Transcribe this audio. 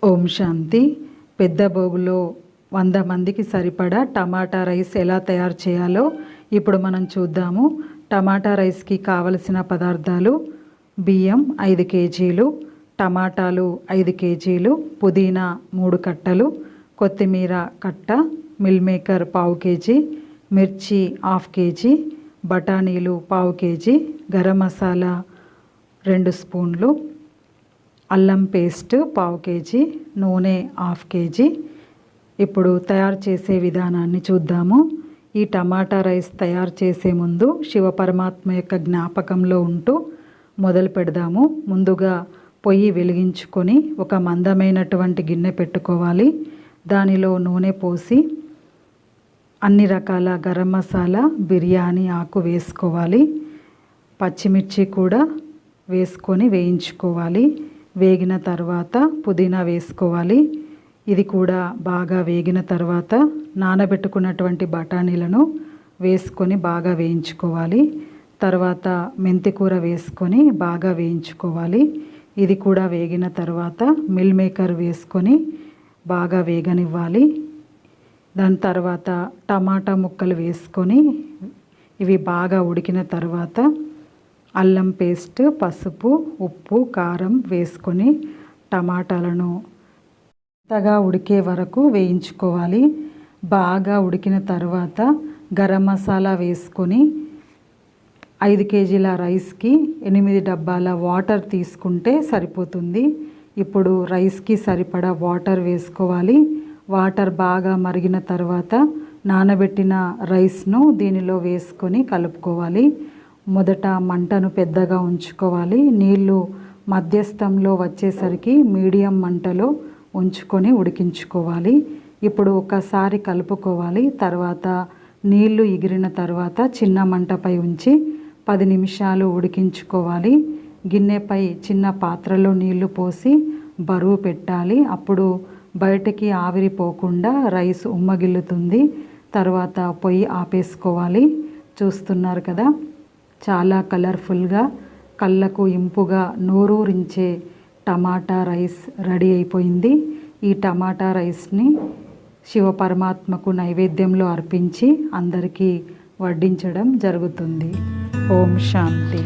ఓం శాంతి. పెద్ద బోగులో 100 మందికి సరిపడా టమాటా రైస్ ఎలా తయారు చేయాలో ఇప్పుడు మనం చూద్దాము. టమాటా రైస్కి కావలసిన పదార్థాలు: బియ్యం 5 కేజీలు, టమాటాలు 5 కేజీలు, పుదీనా 3 కట్టలు, కొత్తిమీర కట్ట, మిల్ మేకర్ 1/2 కేజీ, మిర్చి 1/2 కేజీ, బఠానీలు 1/2 కేజీ, గరం మసాలా 2 స్పూన్లు, అల్లం పేస్ట్ 1/2 కేజీ, నూనె 1/2 కేజీ. ఇప్పుడు తయారు చేసే విధానాన్ని చూద్దాము. ఈ టమాటా రైస్ తయారు చేసే ముందు శివ పరమాత్మ యొక్క జ్ఞాపకంలో ఉంటూ మొదలు పెడదాము. ముందుగా పొయ్యి వెలిగించుకొని ఒక మందమైనటువంటి గిన్నె పెట్టుకోవాలి. దానిలో నూనె పోసి అన్ని రకాల గరం మసాలా, బిర్యానీ ఆకు వేసుకోవాలి. పచ్చిమిర్చి కూడా వేసుకొని వేయించుకోవాలి. వేగిన తర్వాత పుదీనా వేసుకోవాలి. ఇది కూడా బాగా వేగిన తర్వాత నానబెట్టుకున్నటువంటి బఠానీలను వేసుకొని బాగా వేయించుకోవాలి. తర్వాత మెంతికూర వేసుకొని బాగా వేయించుకోవాలి. ఇది కూడా వేగిన తర్వాత మిల్ మేకర్ వేసుకొని బాగా వేగనివ్వాలి. దాని తర్వాత టమాటా ముక్కలు వేసుకొని ఇవి బాగా ఉడికిన తర్వాత అల్లం పేస్ట్, పసుపు, ఉప్పు, కారం వేసుకొని టమాటాలను మెత్తగా ఉడికే వరకు వేయించుకోవాలి. బాగా ఉడికిన తర్వాత గరం మసాలా వేసుకొని 5 కేజీల రైస్కి 8 డబ్బాల వాటర్ తీసుకుంటే సరిపోతుంది. ఇప్పుడు రైస్కి సరిపడా వాటర్ వేసుకోవాలి. వాటర్ బాగా మరిగిన తర్వాత నానబెట్టిన రైస్ను దీనిలో వేసుకొని కలుపుకోవాలి. మొదట మంటను పెద్దగా ఉంచుకోవాలి. నీళ్లు మధ్యస్థంలో వచ్చేసరికి మీడియం మంటలో ఉంచుకొని ఉడికించుకోవాలి. ఇప్పుడు ఒకసారి కలుపుకోవాలి. తర్వాత నీళ్లు ఎగిరిన తర్వాత చిన్న మంటపై ఉంచి 10 నిమిషాలు ఉడికించుకోవాలి. గిన్నెపై చిన్న పాత్రలో నీళ్లు పోసి బరువు పెట్టాలి. అప్పుడు బయటికి ఆవిరిపోకుండా రైస్ ఉమ్మగిల్లుతుంది. తర్వాత పొయ్యి ఆపేసుకోవాలి. చూస్తున్నారు కదా, చాలా కలర్ఫుల్గా, కళ్ళకు ఇంపుగా, నోరూరించే టమాటా రైస్ రెడీ అయిపోయింది. ఈ టమాటా రైస్ని శివ పరమాత్మకు నైవేద్యంలో అర్పించి అందరికీ వడ్డించడం జరుగుతుంది. ఓం శాంతి.